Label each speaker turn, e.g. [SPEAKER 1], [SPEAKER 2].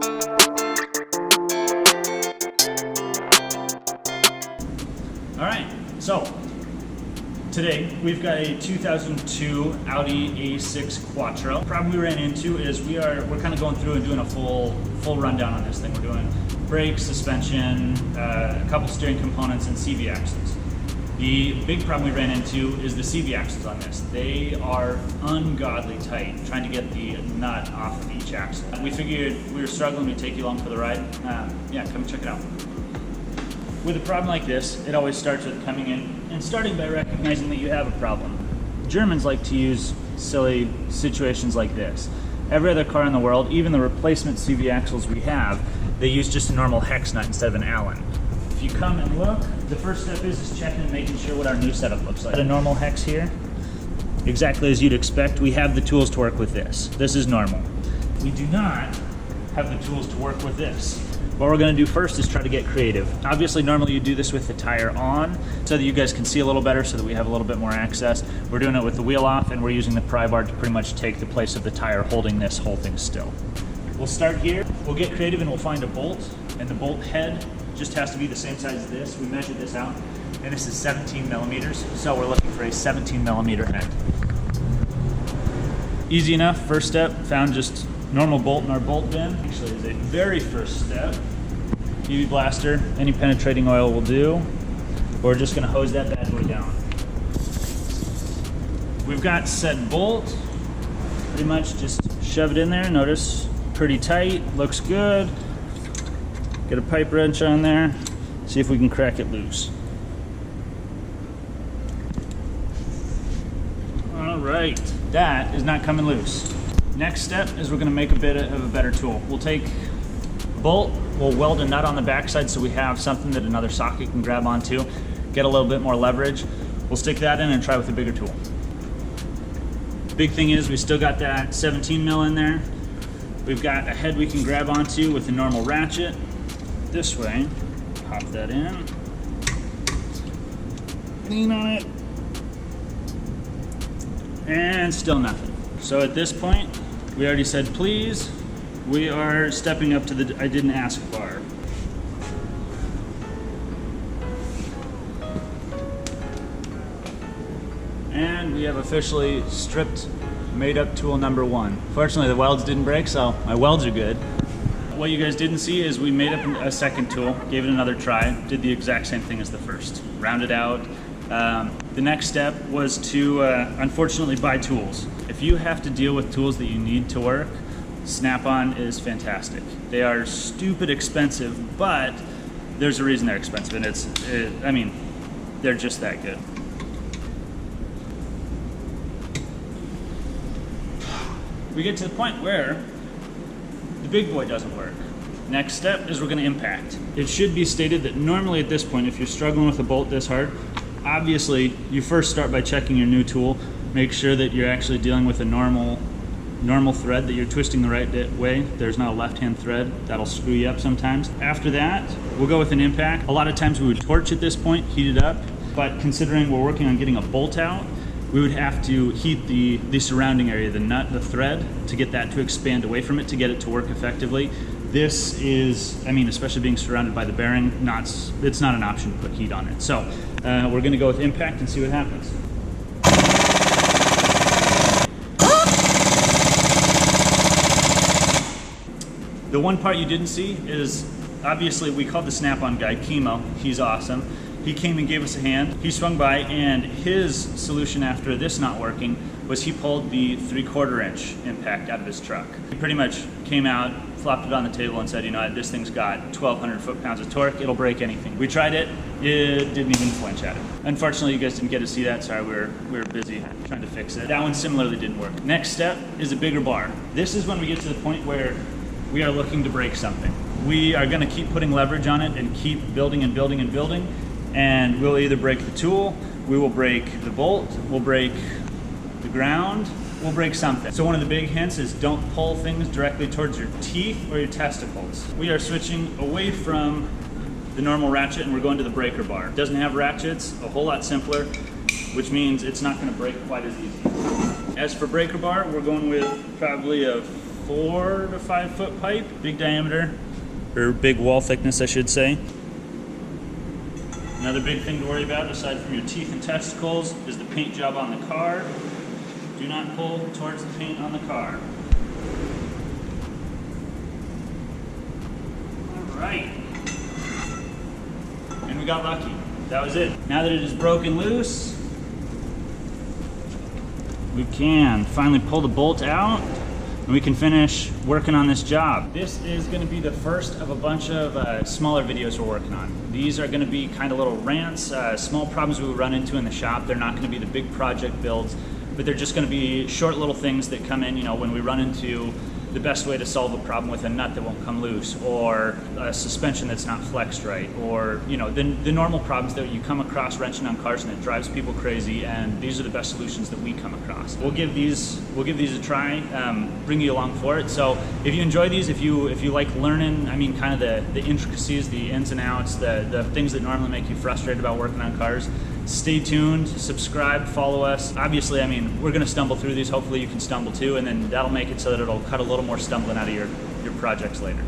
[SPEAKER 1] All right, so today we've got a 2002 Audi A6 Quatro. The problem we ran into is we're kind of going through and doing a full rundown on this thing. We're doing brakes, suspension, a couple steering components, and CV axles. The big problem we ran into is the CV axles on this. They are ungodly tight, trying to get the nut off of each axle. We figured we were struggling to take you along for the ride. Yeah, come check it out. With a problem like this, it always starts with coming in and starting by recognizing that you have a problem. Germans like to use silly situations like this. Every other car in the world, even the replacement CV axles we have, they use just a normal hex nut instead of an Allen. If you come and look, the first step is checking and making sure what our new setup looks like. A normal hex here, exactly as you'd expect. We have the tools to work with this. This is normal. We do not have the tools to work with this. What we're going to do first is try to get creative. Obviously, normally you do this with the tire on so that you guys can see a little better, so that we have a little bit more access. We're doing it with the wheel off, and we're using the pry bar to pretty much take the place of the tire holding this whole thing still. We'll start here. We'll get creative and we'll find a bolt, and the bolt head just has to be the same size as this. We measured this out, and this is 17 millimeters, so we're looking for a 17 millimeter head. Easy enough. First step, found just normal bolt in our bolt bin. Actually, is a very first step. UV blaster, any penetrating oil will do. We're just going to hose that bad boy down. We've got set bolt. Pretty much just shove it in there. Notice pretty tight, looks good. Get a pipe wrench on there. See if we can crack it loose. All right, that is not coming loose. Next step is we're going to make a bit of a better tool. We'll take a bolt, we'll weld a nut on the backside so we have something that another socket can grab onto, get a little bit more leverage. We'll stick that in and try with a bigger tool. The big thing is we still got that 17 mil in there. We've got a head we can grab onto with a normal ratchet. This way, pop that in, lean on it, and still nothing. So at this point, we already said please. We are stepping up to the I didn't ask bar. And we have officially stripped made up tool number one. Fortunately, the welds didn't break, so my welds are good. What you guys didn't see is we made up a second tool, gave it another try, did the exact same thing as the first. Rounded out. The next step was to, unfortunately, buy tools. If you have to deal with tools that you need to work, Snap-on is fantastic. They are stupid expensive, but there's a reason they're expensive, and I mean, they're just that good. We get to the point where the big boy doesn't work. Next step is we're going to impact. It should be stated that normally at this point, if you're struggling with a bolt this hard, obviously you first start by checking your new tool. Make sure that you're actually dealing with a normal thread, that you're twisting the right way. There's not a left-hand thread. That'll screw you up sometimes. After that, we'll go with an impact. A lot of times we would torch at this point, heat it up, but considering we're working on getting a bolt out, we would have to heat the surrounding area, the nut, the thread, to get that to expand away from it, to get it to work effectively. This is, I mean, especially being surrounded by the bearing, it's not an option to put heat on it. So we're gonna go with impact and see what happens. The one part you didn't see is, obviously we called the Snap-on guy Chemo. He's awesome. He came and gave us a hand. He swung by, and his solution after this not working was he pulled the 3/4 inch impact out of his truck. He pretty much came out, flopped it on the table and said, you know, this thing's got 1,200 foot-pounds of torque, it'll break anything. We tried it, it didn't even flinch at it. Unfortunately, you guys didn't get to see that, sorry, we were busy trying to fix it. That one similarly didn't work. Next step is a bigger bar. This is when we get to the point where we are looking to break something. We are gonna keep putting leverage on it and keep building and building and building, and we'll either break the tool, we will break the bolt, we'll break the ground, we'll break something. So one of the big hints is don't pull things directly towards your teeth or your testicles. We are switching away from the normal ratchet and we're going to the breaker bar. It doesn't have ratchets, a whole lot simpler, which means it's not gonna break quite as easy. As for breaker bar, we're going with probably a 4 to 5 foot pipe, big diameter, or big wall thickness, I should say. Another big thing to worry about, aside from your teeth and testicles, is the paint job on the car. Do not pull towards the paint on the car. All right. And we got lucky. That was it. Now that it is broken loose, we can finally pull the bolt out and we can finish working on this job. This is going to be the first of a bunch of smaller videos we're working on. These are going to be kind of little rants, small problems we run into in the shop. They're not going to be the big project builds, but they're just going to be short little things that come in, you know, when we run into the best way to solve a problem with a nut that won't come loose, or a suspension that's not flexed right, or, you know, the normal problems that you come across wrenching on cars and it drives people crazy, and these are the best solutions that we come across. We'll give these a try, bring you along for it. So if you enjoy these, if you like learning, I mean, kind of the intricacies, the ins and outs, the things that normally make you frustrated about working on cars, stay tuned, subscribe, follow us. Obviously, I mean, we're gonna stumble through these. Hopefully you can stumble too, and then that'll make it so that it'll cut a little more stumbling out of your projects later.